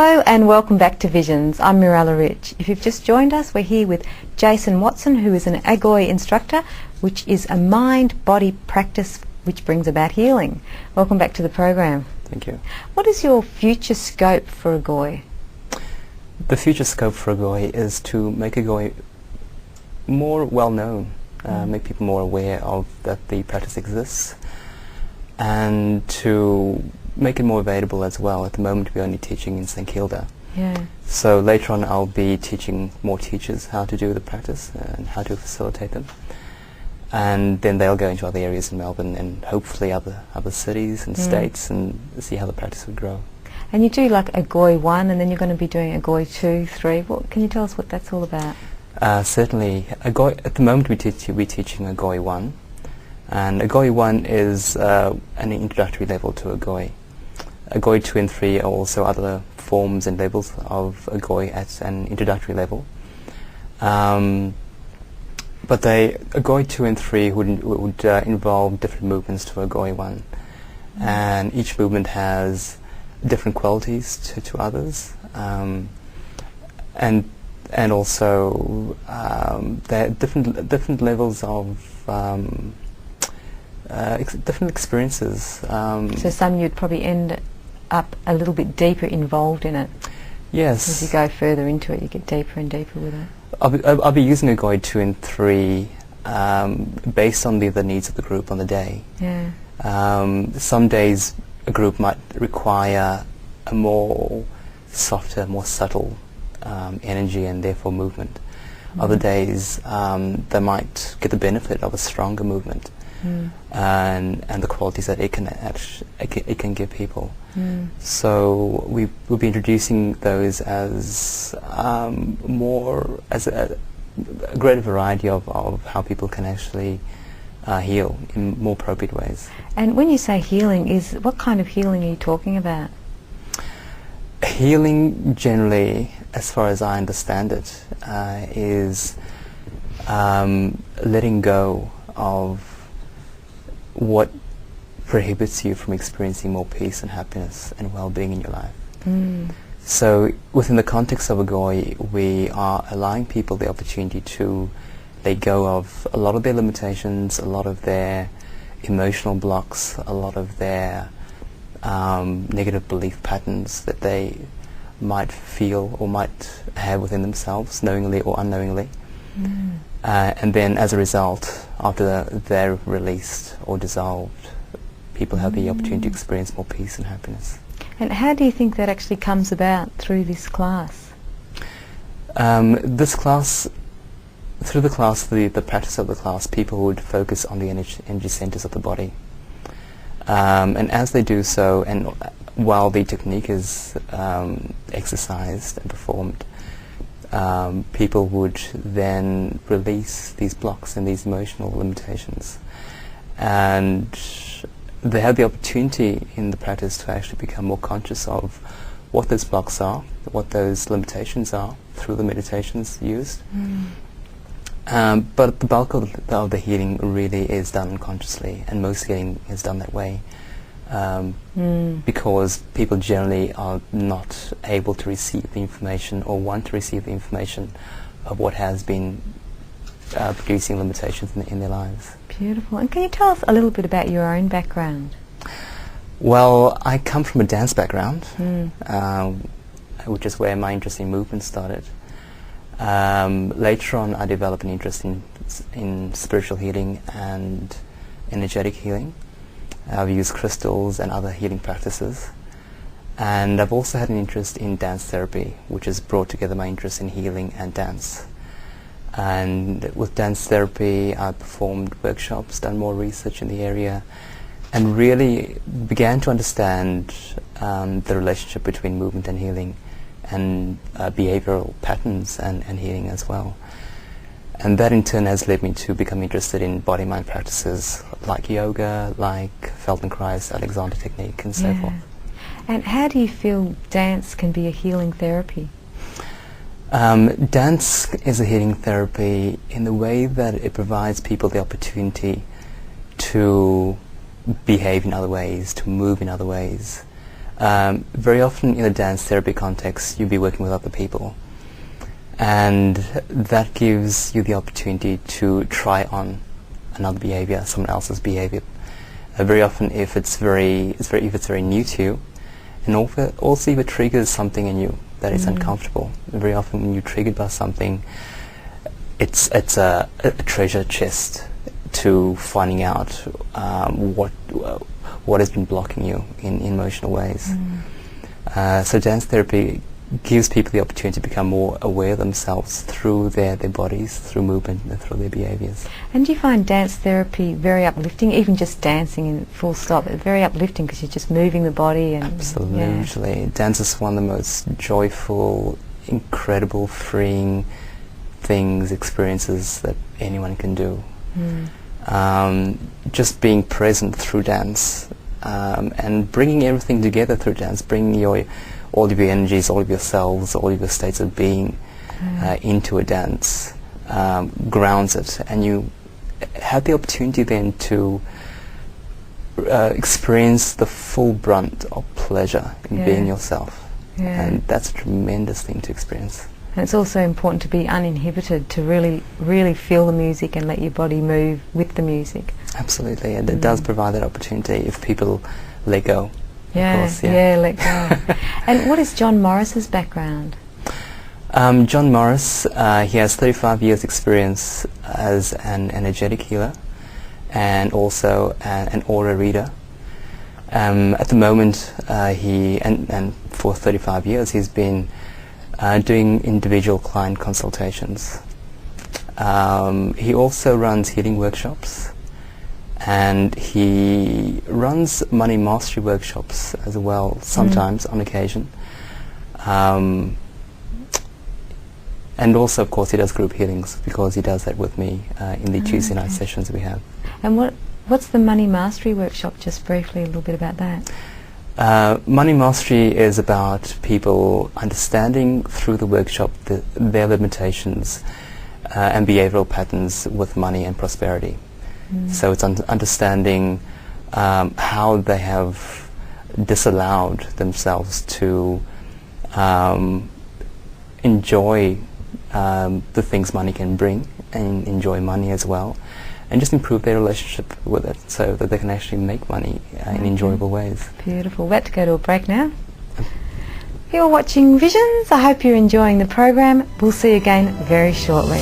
Hello and welcome back to Visions. I'm Mirella Rich. If you've just joined us, we're here with Jason Watson, who is an Agoi instructor, which is a mind-body practice which brings about healing. Welcome back to the program. Thank you. What is your future scope for Agoi? The future scope for Agoi is to make Agoi more well-known, make people more aware of that the practice exists, and to make it more available as well. At the moment we're only teaching in St Kilda. Yeah. So later on I'll be teaching more teachers how to do the practice and how to facilitate them. And then they'll go into other areas in Melbourne and hopefully other cities and states and see how the practice would grow. And you do like Agoi 1 and then you're going to be doing Agoi 2, 3. Can you tell us what that's all about? Certainly. Agoi, at the moment we're teaching Agoi 1. And Agoi 1 is an introductory level to Agoi. Agoi 2 and 3 are also other forms and levels of Agoi at an introductory level. But Agoi 2 and 3 would involve different movements to Agoi 1. And each movement has different qualities to others. And also there are different levels of different experiences. So some you'd probably end up a little bit deeper involved in it. Yes. As you go further into it, you get deeper and deeper with it. I'll be using Agoi 2 and 3 based on the needs of the group on the day. Yeah. Some days a group might require a more softer, more subtle energy and therefore movement. Other days they might get the benefit of a stronger movement. And the qualities that it can give people. So we will be introducing those as more as a greater variety of how people can actually heal in more appropriate ways. And when you say healing, what kind of healing are you talking about? Healing generally, as far as I understand it, is letting go of what prohibits you from experiencing more peace and happiness and well-being in your life. So within the context of Agoi, we are allowing people the opportunity to let go of a lot of their limitations, a lot of their emotional blocks, a lot of their negative belief patterns that they might feel or might have within themselves, knowingly or unknowingly. And then as a result, after they're released or dissolved, people have the opportunity to experience more peace and happiness. And how do you think that actually comes about through this class? This class, through the class, the practice of the class, people would focus on the energy centers of the body. And as they do so, and while the technique is exercised and performed, people would then release these blocks and these emotional limitations. And they have the opportunity in the practice to actually become more conscious of what those blocks are, what those limitations are through the meditations used. But the bulk of the healing really is done unconsciously, and most healing is done that way. Because people generally are not able to receive the information or want to receive the information of what has been producing limitations in their lives. Beautiful. And can you tell us a little bit about your own background? Well, I come from a dance background, which is where my interest in movement started. Later on I developed an interest in spiritual healing and energetic healing. I've used crystals and other healing practices, and I've also had an interest in dance therapy, which has brought together my interest in healing and dance. And with dance therapy I performed workshops, done more research in the area, and really began to understand the relationship between movement and healing, and behavioral patterns and healing as well. And that in turn has led me to become interested in body-mind practices like yoga, like Feldenkrais, Alexander technique, and so forth. And how do you feel dance can be a healing therapy? Dance is a healing therapy in the way that it provides people the opportunity to behave in other ways, to move in other ways, very often in a dance therapy context, you'll be working with other people, and that gives you the opportunity to try on another behavior, someone else's behavior. Very often, if it's very new to you, and also if it triggers something in you that is uncomfortable. Very often, when you're triggered by something, it's a treasure chest to finding out what has been blocking you in emotional ways. So dance therapy gives people the opportunity to become more aware of themselves through their bodies, through movement, and through their behaviours. And do you find dance therapy very uplifting, even just dancing in full stop? It's very uplifting because you're just moving the body. And absolutely. Yeah. Dance is one of the most joyful, incredible, freeing experiences that anyone can do. Just being present through dance and bringing everything together through dance, bringing all of your energies, all of yourselves, all of your states of being into a dance, grounds it, and you have the opportunity then to experience the full brunt of pleasure in being yourself. And that's a tremendous thing to experience. And it's also important to be uninhibited, to really, really feel the music and let your body move with the music. Absolutely, and it does provide that opportunity if people let go. Let go. And what is John Morris's background? John Morris, he has 35 years experience as an energetic healer and also an aura reader. At the moment, and for 35 years, he's been doing individual client consultations. He also runs healing workshops, and he runs money mastery workshops as well, sometimes on occasion. And also, of course, he does group healings because he does that with me in the Tuesday night sessions we have. And what's the Money Mastery workshop? Just briefly, a little bit about that. Money Mastery is about people understanding through the workshop their limitations and behavioral patterns with money and prosperity. So it's understanding how they have disallowed themselves to enjoy the things money can bring and enjoy money as well, and just improve their relationship with it so that they can actually make money in enjoyable ways. Beautiful. We're about to go to a break now. You're watching Visions. I hope you're enjoying the program. We'll see you again very shortly.